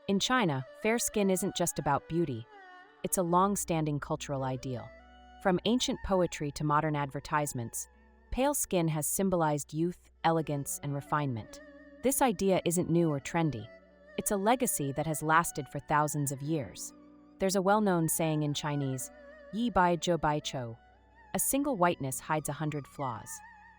In China, fair skin isn't just about beauty, it's a long-standing cultural ideal. From ancient poetry to modern advertisements, pale skin has symbolized youth, elegance, and refinement. This idea isn't new or trendy. It's a legacy that has lasted for thousands of years. There's a well-known saying in Chinese, "Yi bai zhe bai chou." A single whiteness hides 100 flaws.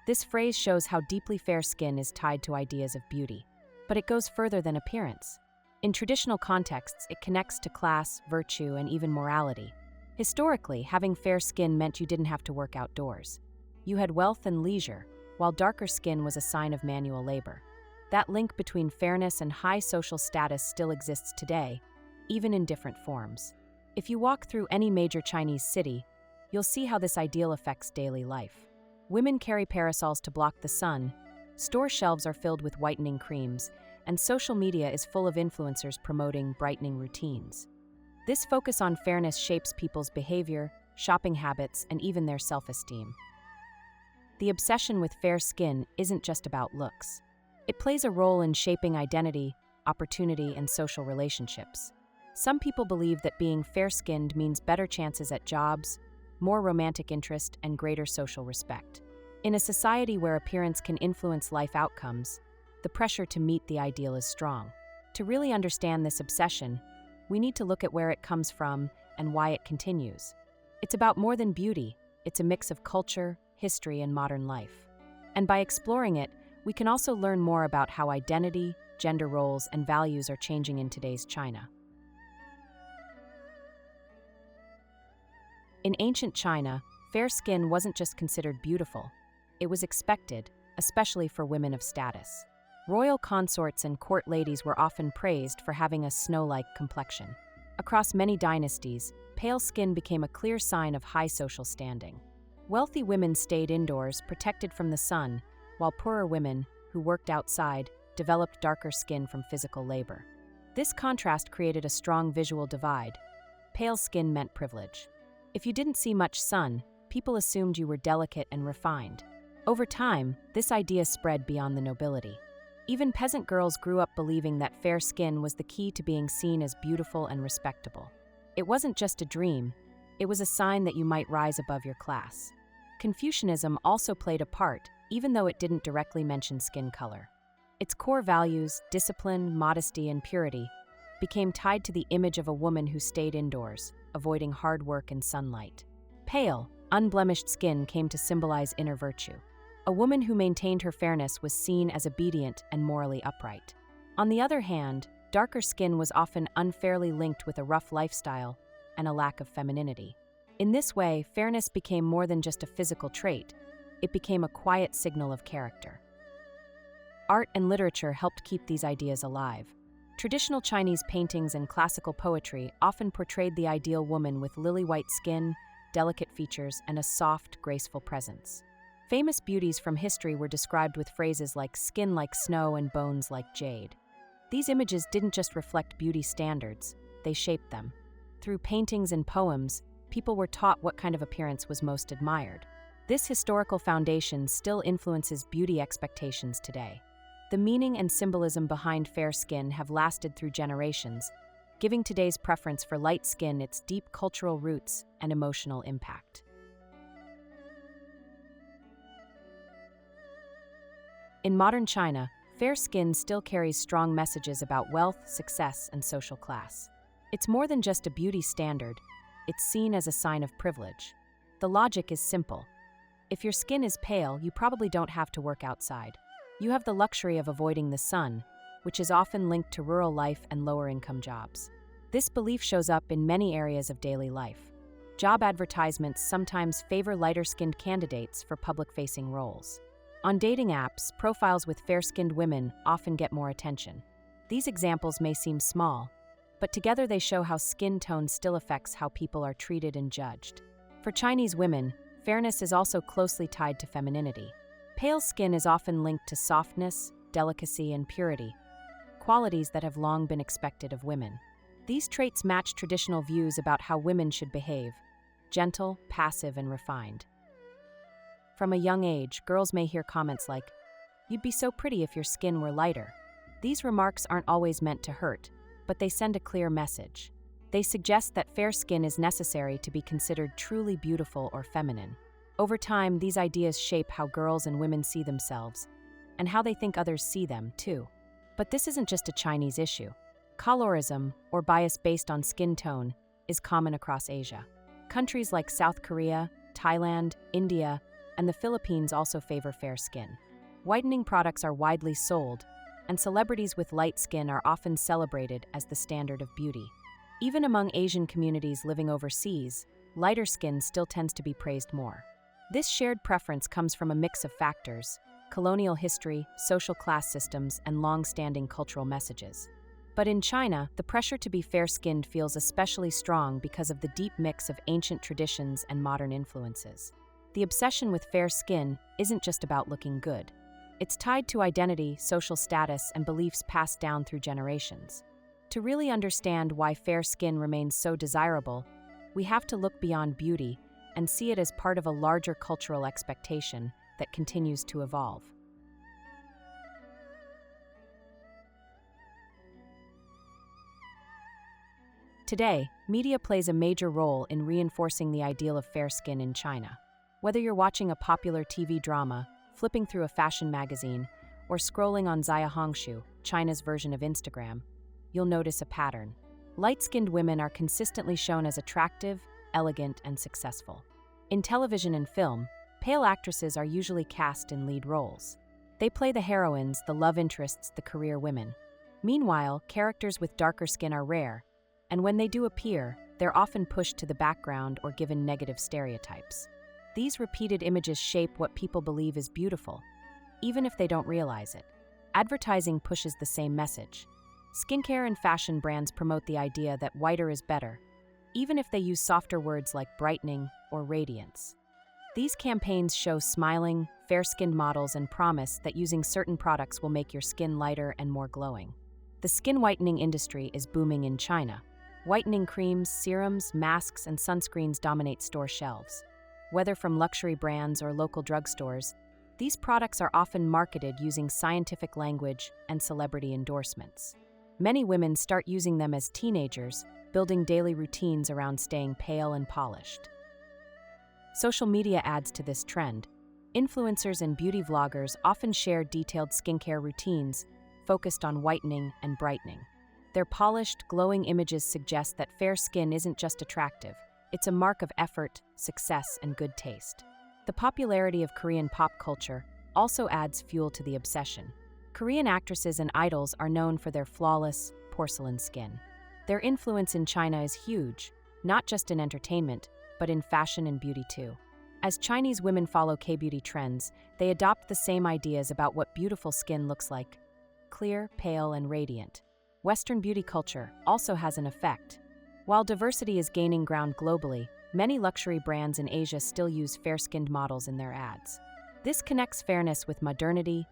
This phrase shows how deeply fair skin is tied to ideas of beauty. But it goes further than appearance. In traditional contexts, it connects to class, virtue, and even morality. Historically, having fair skin meant you didn't have to work outdoors. You had wealth and leisure, while darker skin was a sign of manual labor. That link between fairness and high social status still exists today, even in different forms. If you walk through any major Chinese city, you'll see how this ideal affects daily life. Women carry parasols to block the sun, store shelves are filled with whitening creams, and social media is full of influencers promoting brightening routines. This focus on fairness shapes people's behavior, shopping habits, and even their self-esteem. The obsession with fair skin isn't just about looks. It plays a role in shaping identity, opportunity, and social relationships. Some people believe that being fair-skinned means better chances at jobs, more romantic interest, and greater social respect. In a society where appearance can influence life outcomes, the pressure to meet the ideal is strong. To really understand this obsession, we need to look at where it comes from and why it continues. It's about more than beauty, it's a mix of culture, history, and modern life. And by exploring it, we can also learn more about how identity, gender roles, and values are changing in today's China. In ancient China, fair skin wasn't just considered beautiful, it was expected, especially for women of status. Royal consorts and court ladies were often praised for having a snow-like complexion. Across many dynasties, pale skin became a clear sign of high social standing. Wealthy women stayed indoors, protected from the sun, while poorer women, who worked outside, developed darker skin from physical labor. This contrast created a strong visual divide. Pale skin meant privilege. If you didn't see much sun, people assumed you were delicate and refined. Over time, this idea spread beyond the nobility. Even peasant girls grew up believing that fair skin was the key to being seen as beautiful and respectable. It wasn't just a dream, it was a sign that you might rise above your class. Confucianism also played a part, even though it didn't directly mention skin color. Its core values, discipline, modesty, and purity, became tied to the image of a woman who stayed indoors, avoiding hard work and sunlight. Pale, unblemished skin came to symbolize inner virtue. A woman who maintained her fairness was seen as obedient and morally upright. On the other hand, darker skin was often unfairly linked with a rough lifestyle and a lack of femininity. In this way, fairness became more than just a physical trait, it became a quiet signal of character. Art and literature helped keep these ideas alive. Traditional Chinese paintings and classical poetry often portrayed the ideal woman with lily-white skin, delicate features, and a soft, graceful presence. Famous beauties from history were described with phrases like skin like snow and bones like jade. These images didn't just reflect beauty standards, they shaped them. Through paintings and poems, people were taught what kind of appearance was most admired. This historical foundation still influences beauty expectations today. The meaning and symbolism behind fair skin have lasted through generations, giving today's preference for light skin its deep cultural roots and emotional impact. In modern China, fair skin still carries strong messages about wealth, success, and social class. It's more than just a beauty standard, it's seen as a sign of privilege. The logic is simple. If your skin is pale, you probably don't have to work outside. You have the luxury of avoiding the sun, which is often linked to rural life and lower-income jobs. This belief shows up in many areas of daily life. Job advertisements sometimes favor lighter-skinned candidates for public-facing roles. On dating apps, profiles with fair-skinned women often get more attention. These examples may seem small, but together they show how skin tone still affects how people are treated and judged. For Chinese women, fairness is also closely tied to femininity. Pale skin is often linked to softness, delicacy, and purity, qualities that have long been expected of women. These traits match traditional views about how women should behave: gentle, passive, and refined. From a young age, girls may hear comments like, "You'd be so pretty if your skin were lighter." These remarks aren't always meant to hurt. but they send a clear message. They suggest that fair skin is necessary to be considered truly beautiful or feminine. Over time, these ideas shape how girls and women see themselves, and how they think others see them, too. But this isn't just a Chinese issue. Colorism, or bias based on skin tone, is common across Asia. Countries like South Korea, Thailand, India, and the Philippines also favor fair skin. Whitening products are widely sold, and celebrities with light skin are often celebrated as the standard of beauty. Even among Asian communities living overseas, lighter skin still tends to be praised more. This shared preference comes from a mix of factors: colonial history, social class systems, and long-standing cultural messages. But in China, the pressure to be fair-skinned feels especially strong because of the deep mix of ancient traditions and modern influences. The obsession with fair skin isn't just about looking good. It's tied to identity, social status, and beliefs passed down through generations. To really understand why fair skin remains so desirable, we have to look beyond beauty and see it as part of a larger cultural expectation that continues to evolve. Today, media plays a major role in reinforcing the ideal of fair skin in China. Whether you're watching a popular TV drama, flipping through a fashion magazine, or scrolling on Xiaohongshu, China's version of Instagram, you'll notice a pattern. Light-skinned women are consistently shown as attractive, elegant, and successful. In television and film, pale actresses are usually cast in lead roles. They play the heroines, the love interests, the career women. Meanwhile, characters with darker skin are rare, and when they do appear, they're often pushed to the background or given negative stereotypes. These repeated images shape what people believe is beautiful, even if they don't realize it. Advertising pushes the same message. Skincare and fashion brands promote the idea that whiter is better, even if they use softer words like brightening or radiance. These campaigns show smiling, fair-skinned models and promise that using certain products will make your skin lighter and more glowing. The skin whitening industry is booming in China. Whitening creams, serums, masks, and sunscreens dominate store shelves. Whether from luxury brands or local drugstores, these products are often marketed using scientific language and celebrity endorsements. Many women start using them as teenagers, building daily routines around staying pale and polished. Social media adds to this trend. Influencers and beauty vloggers often share detailed skincare routines focused on whitening and brightening. Their polished, glowing images suggest that fair skin isn't just attractive, it's a mark of effort, success, and good taste. The popularity of Korean pop culture also adds fuel to the obsession. Korean actresses and idols are known for their flawless, porcelain skin. Their influence in China is huge, not just in entertainment, but in fashion and beauty too. As Chinese women follow K-beauty trends, they adopt the same ideas about what beautiful skin looks like: clear, pale, and radiant. Western beauty culture also has an effect. While diversity is gaining ground globally, many luxury brands in Asia still use fair-skinned models in their ads. This connects fairness with modernity,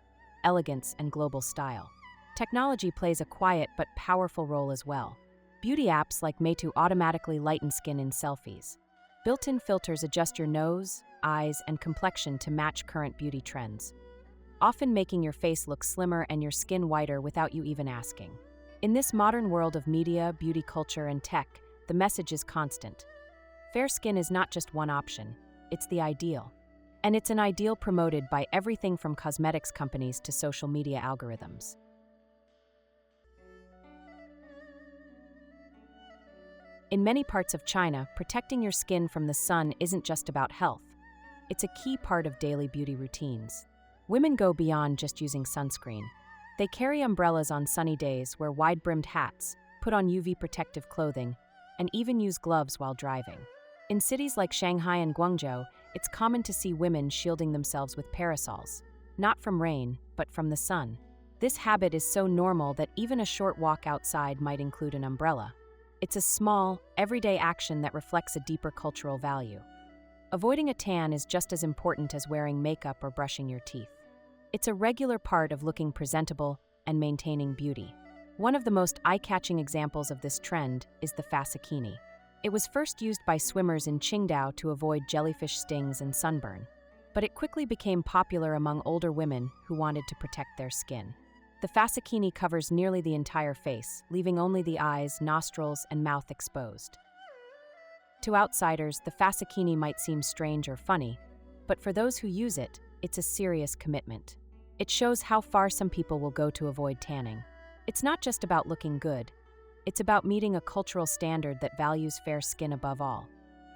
elegance, and global style. Technology plays a quiet but powerful role as well. Beauty apps like Meitu automatically lighten skin in selfies. Built-in filters adjust your nose, eyes, and complexion to match current beauty trends, often making your face look slimmer and your skin whiter without you even asking. In this modern world of media, beauty culture, and tech, the message is constant. Fair skin is not just one option, it's the ideal. And it's an ideal promoted by everything from cosmetics companies to social media algorithms. In many parts of China, protecting your skin from the sun isn't just about health. It's a key part of daily beauty routines. Women go beyond just using sunscreen. They carry umbrellas on sunny days, wear wide-brimmed hats, put on UV protective clothing, and even use gloves while driving. In cities like Shanghai and Guangzhou, it's common to see women shielding themselves with parasols, not from rain, but from the sun. This habit is so normal that even a short walk outside might include an umbrella. It's a small, everyday action that reflects a deeper cultural value. Avoiding a tan is just as important as wearing makeup or brushing your teeth. It's a regular part of looking presentable and maintaining beauty. One of the most eye-catching examples of this trend is the fascikini. It was first used by swimmers in Qingdao to avoid jellyfish stings and sunburn, but it quickly became popular among older women who wanted to protect their skin. The fascicini covers nearly the entire face, leaving only the eyes, nostrils, and mouth exposed. To outsiders, the fascicini might seem strange or funny, but for those who use it, it's a serious commitment. It shows how far some people will go to avoid tanning. It's not just about looking good. It's about meeting a cultural standard that values fair skin above all.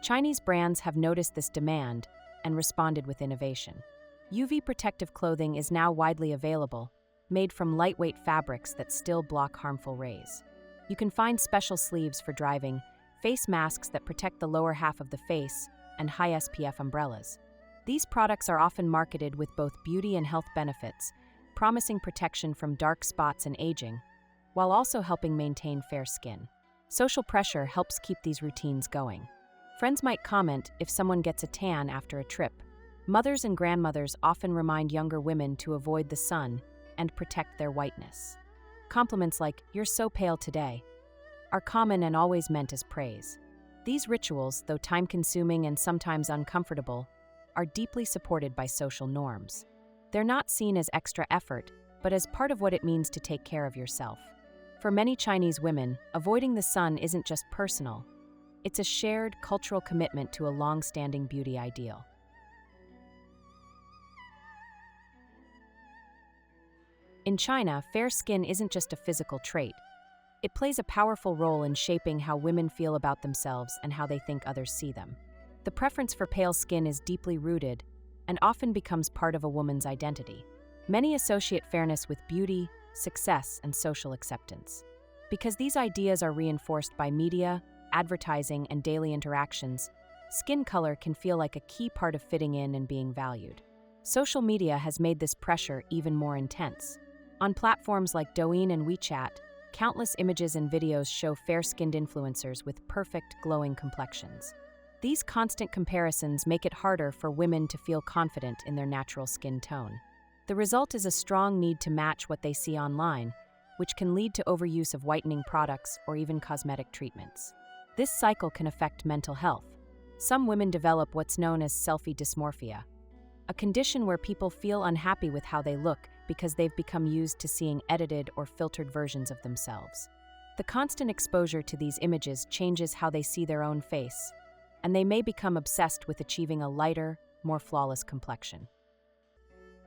Chinese brands have noticed this demand and responded with innovation. UV protective clothing is now widely available, made from lightweight fabrics that still block harmful rays. You can find special sleeves for driving, face masks that protect the lower half of the face, and high SPF umbrellas. These products are often marketed with both beauty and health benefits, promising protection from dark spots and aging, while also helping maintain fair skin. Social pressure helps keep these routines going. Friends might comment if someone gets a tan after a trip. Mothers and grandmothers often remind younger women to avoid the sun and protect their whiteness. Compliments like, "You're so pale today," are common and always meant as praise. These rituals, though time-consuming and sometimes uncomfortable, are deeply supported by social norms. They're not seen as extra effort, but as part of what it means to take care of yourself. For many Chinese women, avoiding the sun isn't just personal. It's a shared cultural commitment to a long-standing beauty ideal. In China, fair skin isn't just a physical trait. It plays a powerful role in shaping how women feel about themselves and how they think others see them. The preference for pale skin is deeply rooted and often becomes part of a woman's identity. Many associate fairness with beauty, success, and social acceptance. Because these ideas are reinforced by media, advertising, and daily interactions, skin color can feel like a key part of fitting in and being valued. Social media has made this pressure even more intense. On platforms like Douyin and WeChat, countless images and videos show fair-skinned influencers with perfect, glowing complexions. These constant comparisons make it harder for women to feel confident in their natural skin tone. The result is a strong need to match what they see online, which can lead to overuse of whitening products or even cosmetic treatments. This cycle can affect mental health. Some women develop what's known as selfie dysmorphia, a condition where people feel unhappy with how they look because they've become used to seeing edited or filtered versions of themselves. The constant exposure to these images changes how they see their own face, and they may become obsessed with achieving a lighter, more flawless complexion.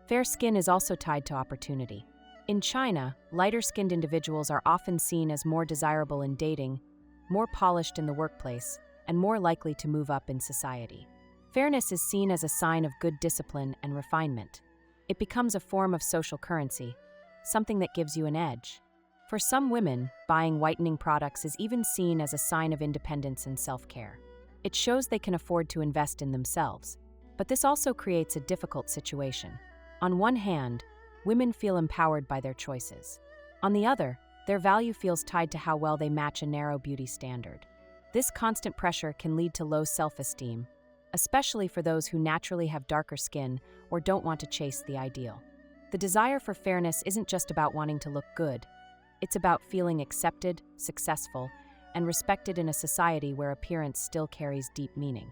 Fair skin is also tied to opportunity. In China, lighter-skinned individuals are often seen as more desirable in dating, more polished in the workplace, and more likely to move up in society. Fairness is seen as a sign of good discipline and refinement. It becomes a form of social currency, something that gives you an edge. For some women, buying whitening products is even seen as a sign of independence and self-care. It shows they can afford to invest in themselves. But this also creates a difficult situation. On one hand, women feel empowered by their choices. On the other, their value feels tied to how well they match a narrow beauty standard. This constant pressure can lead to low self-esteem, especially for those who naturally have darker skin or don't want to chase the ideal. The desire for fairness isn't just about wanting to look good. It's about feeling accepted, successful, and respected in a society where appearance still carries deep meaning.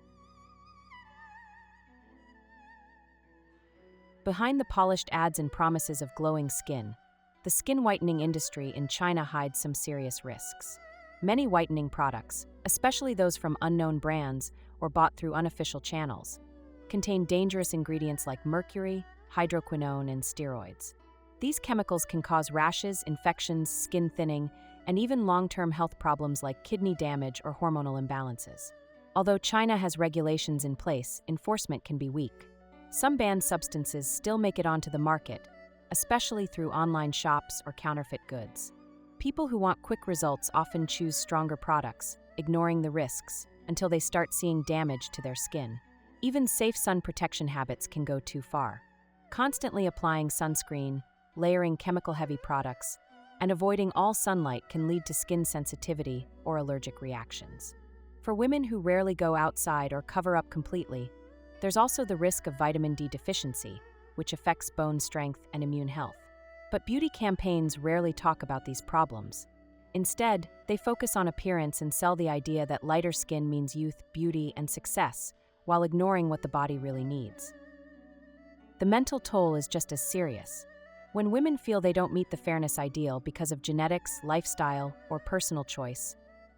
Behind the polished ads and promises of glowing skin, the skin whitening industry in China hides some serious risks. Many whitening products, especially those from unknown brands or bought through unofficial channels, contain dangerous ingredients like mercury, hydroquinone, and steroids. These chemicals can cause rashes, infections, skin thinning, and even long-term health problems like kidney damage or hormonal imbalances. Although China has regulations in place, enforcement can be weak. Some banned substances still make it onto the market, especially through online shops or counterfeit goods. People who want quick results often choose stronger products, ignoring the risks, until they start seeing damage to their skin. Even safe sun protection habits can go too far. Constantly applying sunscreen, layering chemical-heavy products, and avoiding all sunlight can lead to skin sensitivity or allergic reactions. For women who rarely go outside or cover up completely, there's also the risk of vitamin D deficiency, which affects bone strength and immune health. But beauty campaigns rarely talk about these problems. Instead, they focus on appearance and sell the idea that lighter skin means youth, beauty, and success, while ignoring what the body really needs. The mental toll is just as serious. When women feel they don't meet the fairness ideal because of genetics, lifestyle, or personal choice,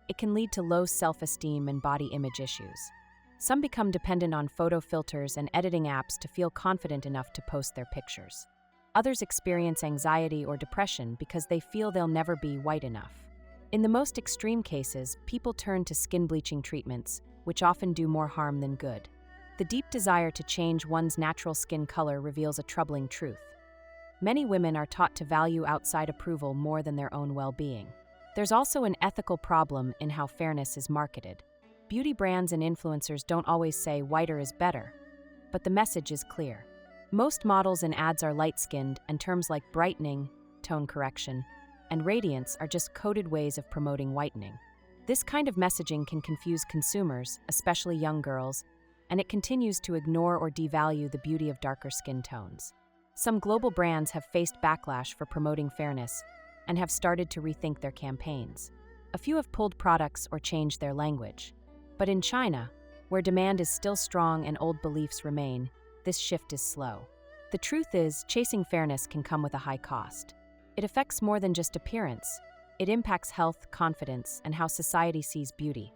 it can lead to low self-esteem and body image issues. Some become dependent on photo filters and editing apps to feel confident enough to post their pictures. Others experience anxiety or depression because they feel they'll never be white enough. In the most extreme cases, people turn to skin bleaching treatments, which often do more harm than good. The deep desire to change one's natural skin color reveals a troubling truth. Many women are taught to value outside approval more than their own well-being. There's also an ethical problem in how fairness is marketed. Beauty brands and influencers don't always say whiter is better, but the message is clear. Most models and ads are light-skinned, and terms like brightening, tone correction, and radiance are just coded ways of promoting whitening. This kind of messaging can confuse consumers, especially young girls, and it continues to ignore or devalue the beauty of darker skin tones. Some global brands have faced backlash for promoting fairness and have started to rethink their campaigns. A few have pulled products or changed their language. But in China, where demand is still strong and old beliefs remain, this shift is slow. The truth is, chasing fairness can come with a high cost. It affects more than just appearance. It impacts health, confidence, and how society sees beauty.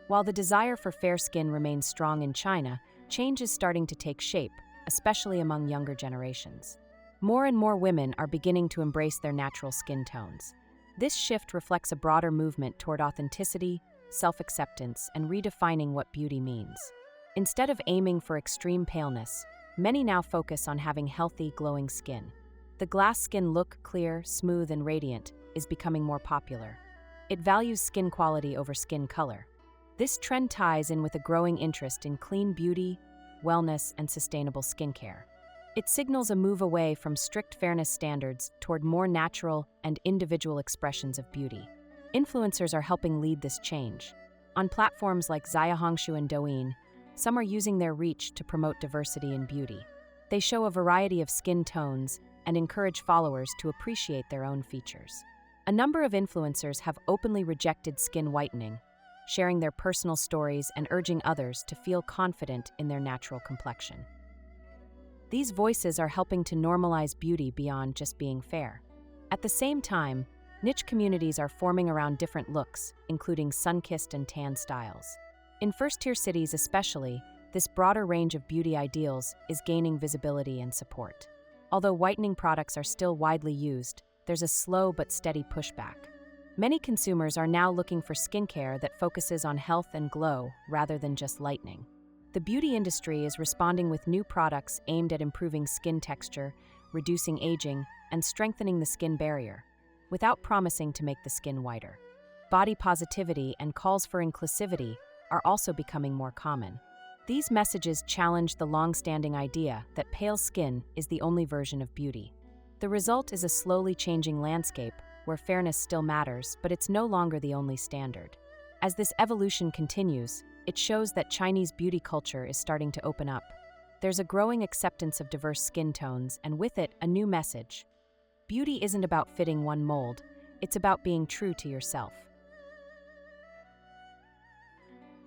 While the desire for fair skin remains strong in China, change is starting to take shape, especially among younger generations. More and more women are beginning to embrace their natural skin tones. This shift reflects a broader movement toward authenticity, self-acceptance, and redefining what beauty means. Instead of aiming for extreme paleness, many now focus on having healthy, glowing skin. The glass skin look, clear, smooth, and radiant, is becoming more popular. It values skin quality over skin color. This trend ties in with a growing interest in clean beauty, wellness, and sustainable skincare. It signals a move away from strict fairness standards toward more natural and individual expressions of beauty. Influencers are helping lead this change. On platforms like Xiaohongshu and Douyin, some are using their reach to promote diversity in beauty. They show a variety of skin tones and encourage followers to appreciate their own features. A number of influencers have openly rejected skin whitening, sharing their personal stories and urging others to feel confident in their natural complexion. These voices are helping to normalize beauty beyond just being fair. At the same time, niche communities are forming around different looks, including sun-kissed and tan styles. In first-tier cities especially, this broader range of beauty ideals is gaining visibility and support. Although whitening products are still widely used, there's a slow but steady pushback. Many consumers are now looking for skincare that focuses on health and glow rather than just lightening. The beauty industry is responding with new products aimed at improving skin texture, reducing aging, and strengthening the skin barrier, without promising to make the skin whiter. Body positivity and calls for inclusivity are also becoming more common. These messages challenge the long-standing idea that pale skin is the only version of beauty. The result is a slowly changing landscape where fairness still matters, but it's no longer the only standard. As this evolution continues, it shows that Chinese beauty culture is starting to open up. There's a growing acceptance of diverse skin tones, and with it, a new message. Beauty isn't about fitting one mold, it's about being true to yourself.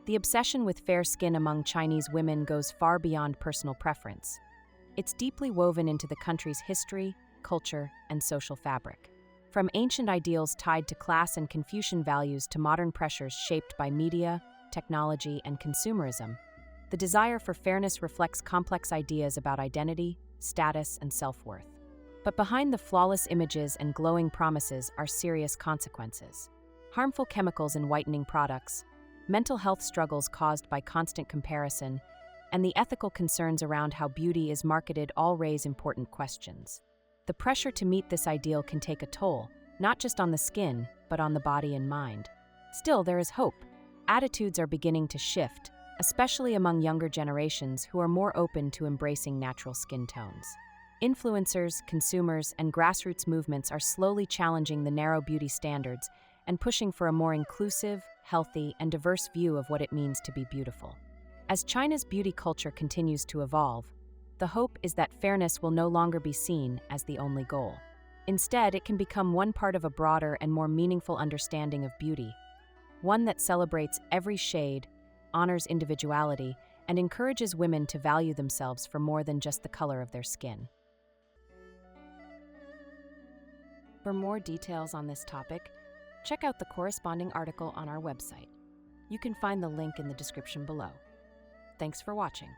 The obsession with fair skin among Chinese women goes far beyond personal preference. It's deeply woven into the country's history, culture, and social fabric. From ancient ideals tied to class and Confucian values to modern pressures shaped by media, technology, and consumerism, the desire for fairness reflects complex ideas about identity, status, and self-worth. But behind the flawless images and glowing promises are serious consequences. Harmful chemicals in whitening products, mental health struggles caused by constant comparison, and the ethical concerns around how beauty is marketed all raise important questions. The pressure to meet this ideal can take a toll, not just on the skin, but on the body and mind. Still, there is hope. Attitudes are beginning to shift, especially among younger generations who are more open to embracing natural skin tones. Influencers, consumers, and grassroots movements are slowly challenging the narrow beauty standards and pushing for a more inclusive, healthy, and diverse view of what it means to be beautiful. As China's beauty culture continues to evolve, the hope is that fairness will no longer be seen as the only goal. Instead, it can become one part of a broader and more meaningful understanding of beauty, one that celebrates every shade, honors individuality, and encourages women to value themselves for more than just the color of their skin. For more details on this topic, check out the corresponding article on our website. You can find the link in the description below. Thanks for watching.